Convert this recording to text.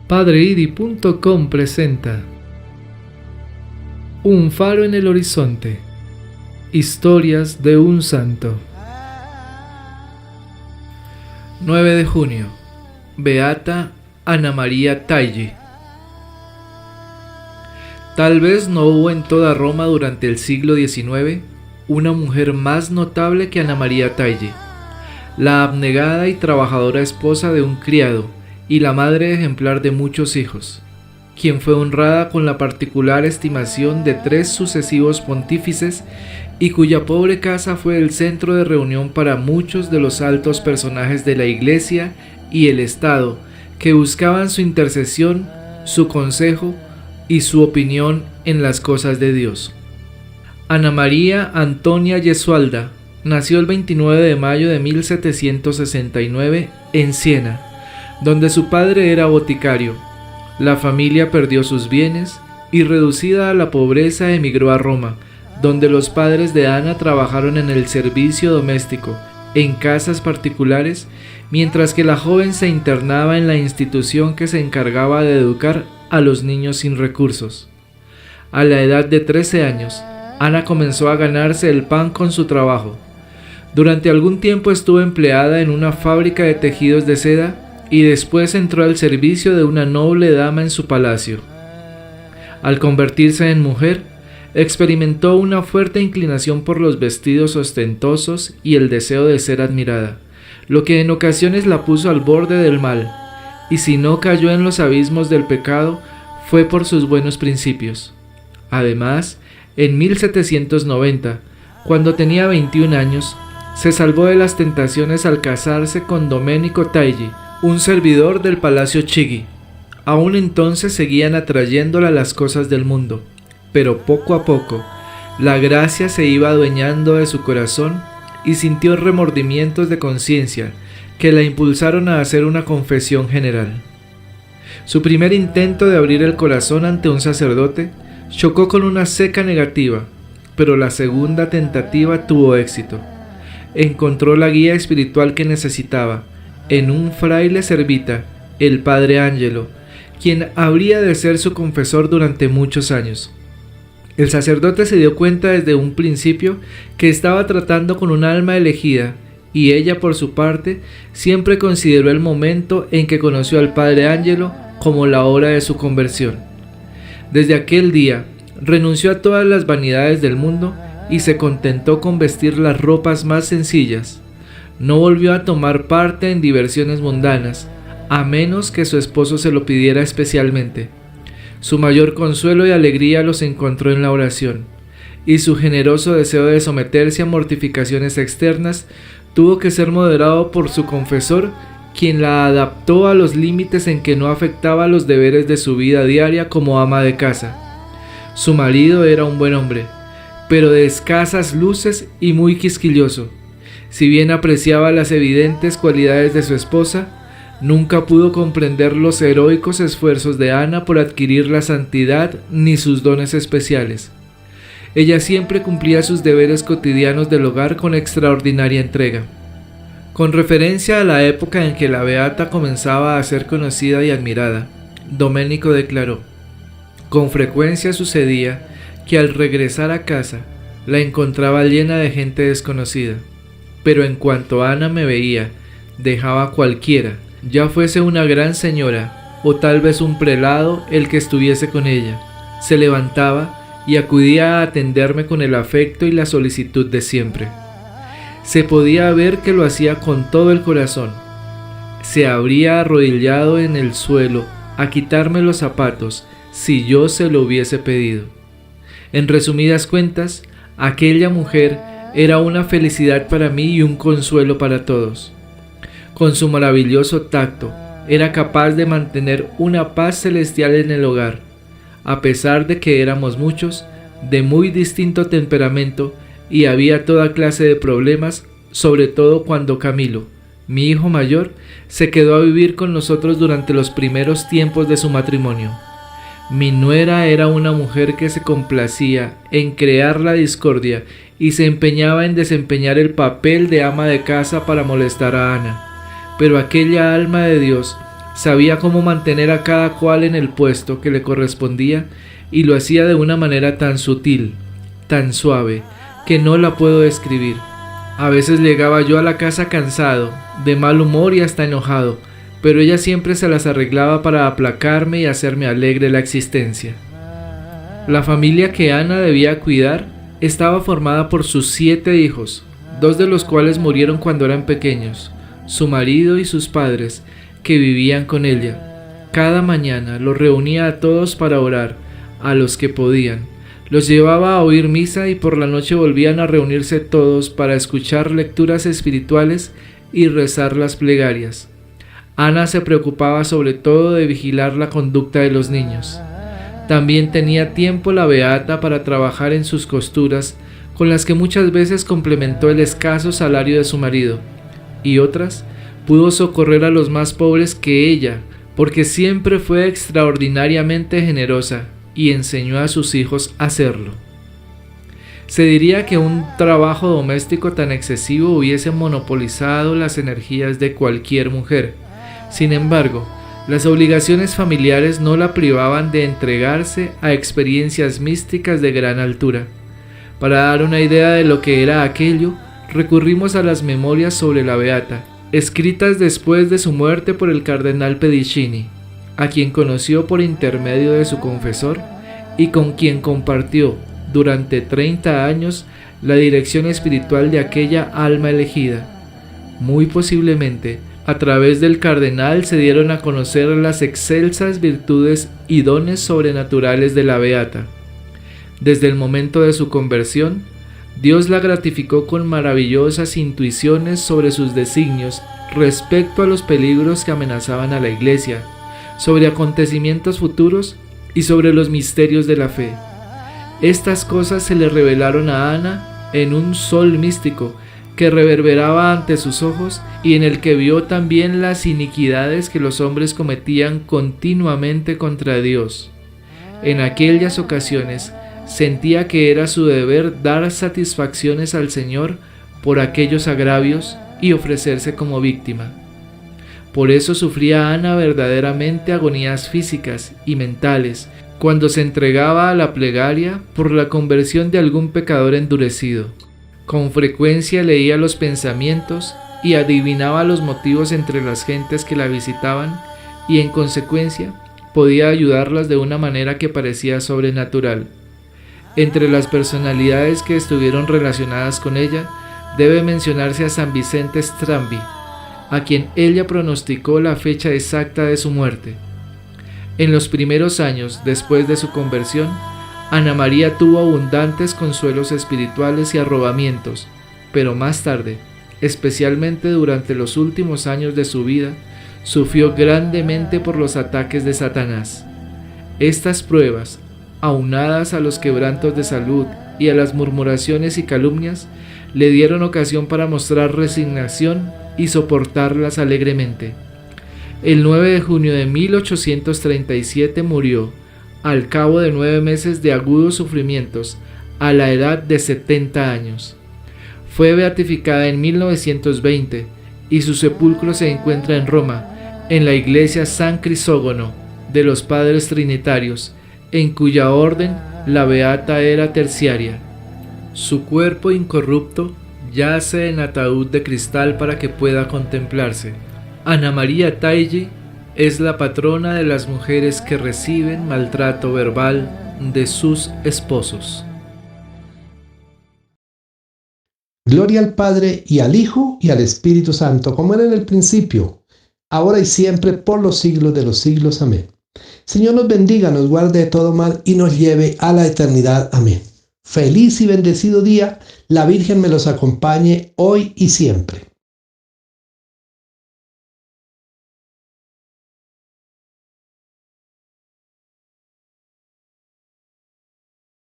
Padreidi.com presenta Un faro en el horizonte. Historias de un santo. 9 de junio. Beata Ana María Tagle. Tal vez no hubo en toda Roma durante el siglo XIX una mujer más notable que Ana María Tagle, la abnegada y trabajadora esposa de un criado y la madre ejemplar de muchos hijos, quien fue honrada con la particular estimación de 3 sucesivos pontífices y cuya pobre casa fue el centro de reunión para muchos de los altos personajes de la Iglesia y el Estado que buscaban su intercesión, su consejo y su opinión en las cosas de Dios. Ana María Antonia Gesualda nació el 29 de mayo de 1769 en Siena, donde su padre era boticario. La familia perdió sus bienes y, reducida a la pobreza, emigró a Roma, donde los padres de Ana trabajaron en el servicio doméstico, en casas particulares, mientras que la joven se internaba en la institución que se encargaba de educar a los niños sin recursos. A la edad de 13 años, Ana comenzó a ganarse el pan con su trabajo. Durante algún tiempo estuvo empleada en una fábrica de tejidos de seda y después entró al servicio de una noble dama en su palacio. Al convertirse en mujer, experimentó una fuerte inclinación por los vestidos ostentosos y el deseo de ser admirada, lo que en ocasiones la puso al borde del mal, y si no cayó en los abismos del pecado, fue por sus buenos principios. Además, en 1790, cuando tenía 21 años, se salvó de las tentaciones al casarse con Domenico Tagle, un servidor del Palacio Chigi. Aún entonces seguían atrayéndola las cosas del mundo, pero poco a poco la gracia se iba adueñando de su corazón y sintió remordimientos de conciencia que la impulsaron a hacer una confesión general. Su primer intento de abrir el corazón ante un sacerdote chocó con una seca negativa, pero la segunda tentativa tuvo éxito. Encontró la guía espiritual que necesitaba en un fraile servita, el padre Angelo, quien habría de ser su confesor durante muchos años. El sacerdote se dio cuenta desde un principio que estaba tratando con un alma elegida, y ella, por su parte, siempre consideró el momento en que conoció al padre Angelo como la hora de su conversión. Desde aquel día, renunció a todas las vanidades del mundo y se contentó con vestir las ropas más sencillas. No volvió a tomar parte en diversiones mundanas, a menos que su esposo se lo pidiera especialmente. Su mayor consuelo y alegría los encontró en la oración, y su generoso deseo de someterse a mortificaciones externas tuvo que ser moderado por su confesor, quien la adaptó a los límites en que no afectaba los deberes de su vida diaria como ama de casa. Su marido era un buen hombre, pero de escasas luces y muy quisquilloso. Si bien apreciaba las evidentes cualidades de su esposa, nunca pudo comprender los heroicos esfuerzos de Ana por adquirir la santidad ni sus dones especiales. Ella siempre cumplía sus deberes cotidianos del hogar con extraordinaria entrega. Con referencia a la época en que la beata comenzaba a ser conocida y admirada, Domenico declaró: con frecuencia sucedía que al regresar a casa la encontraba llena de gente desconocida, pero en cuanto Ana me veía, dejaba a cualquiera, ya fuese una gran señora o tal vez un prelado el que estuviese con ella, se levantaba y acudía a atenderme con el afecto y la solicitud de siempre. Se podía ver que lo hacía con todo el corazón. Se habría arrodillado en el suelo a quitarme los zapatos si yo se lo hubiese pedido. En resumidas cuentas, aquella mujer era una felicidad para mí y un consuelo para todos. Con su maravilloso tacto, era capaz de mantener una paz celestial en el hogar, a pesar de que éramos muchos, de muy distinto temperamento, y había toda clase de problemas, sobre todo cuando Camilo, mi hijo mayor, se quedó a vivir con nosotros durante los primeros tiempos de su matrimonio. Mi nuera era una mujer que se complacía en crear la discordia y se empeñaba en desempeñar el papel de ama de casa para molestar a Ana, pero aquella alma de Dios Sabía cómo mantener a cada cual en el puesto que le correspondía y lo hacía de una manera tan sutil, tan suave, que no la puedo describir. A veces llegaba yo a la casa cansado, de mal humor y hasta enojado, pero ella siempre se las arreglaba para aplacarme y hacerme alegre la existencia. La familia que Ana debía cuidar estaba formada por sus 7 hijos, 2 de los cuales murieron cuando eran pequeños, su marido y sus padres, que vivían con ella. Cada mañana los reunía a todos para orar, a los que podían. Los llevaba a oír misa y por la noche volvían a reunirse todos para escuchar lecturas espirituales y rezar las plegarias. Ana se preocupaba sobre todo de vigilar la conducta de los niños. También tenía tiempo la beata para trabajar en sus costuras, con las que muchas veces complementó el escaso salario de su marido, y otras pudo socorrer a los más pobres que ella, porque siempre fue extraordinariamente generosa y enseñó a sus hijos a hacerlo. Se diría que un trabajo doméstico tan excesivo hubiese monopolizado las energías de cualquier mujer. Sin embargo, las obligaciones familiares no la privaban de entregarse a experiencias místicas de gran altura. Para dar una idea de lo que era aquello, recurrimos a las memorias sobre la beata, escritas después de su muerte por el cardenal Pedicini, a quien conoció por intermedio de su confesor y con quien compartió durante 30 años la dirección espiritual de aquella alma elegida. Muy posiblemente, a través del cardenal se dieron a conocer las excelsas virtudes y dones sobrenaturales de la beata. Desde el momento de su conversión, Dios la gratificó con maravillosas intuiciones sobre sus designios respecto a los peligros que amenazaban a la Iglesia, sobre acontecimientos futuros y sobre los misterios de la fe. Estas cosas se le revelaron a Ana en un sol místico que reverberaba ante sus ojos y en el que vio también las iniquidades que los hombres cometían continuamente contra Dios. En aquellas ocasiones sentía que era su deber dar satisfacciones al Señor por aquellos agravios y ofrecerse como víctima. Por eso sufría Ana verdaderamente agonías físicas y mentales cuando se entregaba a la plegaria por la conversión de algún pecador endurecido. Con frecuencia leía los pensamientos y adivinaba los motivos entre las gentes que la visitaban y en consecuencia podía ayudarlas de una manera que parecía sobrenatural. Entre las personalidades que estuvieron relacionadas con ella debe mencionarse a San Vicente Strambi, a quien ella pronosticó la fecha exacta de su muerte. En los primeros años después de su conversión, Ana María tuvo abundantes consuelos espirituales y arrobamientos, pero más tarde, especialmente durante los últimos años de su vida, sufrió grandemente por los ataques de Satanás. Estas pruebas, aunadas a los quebrantos de salud y a las murmuraciones y calumnias, le dieron ocasión para mostrar resignación y soportarlas alegremente. El 9 de junio de 1837 murió, al cabo de 9 meses de agudos sufrimientos, a la edad de 70 años. Fue beatificada en 1920 y su sepulcro se encuentra en Roma, en la iglesia San Crisógono de los Padres Trinitarios, en cuya orden la beata era terciaria. Su cuerpo incorrupto yace en ataúd de cristal para que pueda contemplarse. Ana María Taille es la patrona de las mujeres que reciben maltrato verbal de sus esposos. Gloria al Padre, y al Hijo, y al Espíritu Santo, como era en el principio, ahora y siempre, por los siglos de los siglos. Amén. Señor nos bendiga, nos guarde de todo mal y nos lleve a la eternidad. Amén. Feliz y bendecido día. La Virgen me los acompañe hoy y siempre.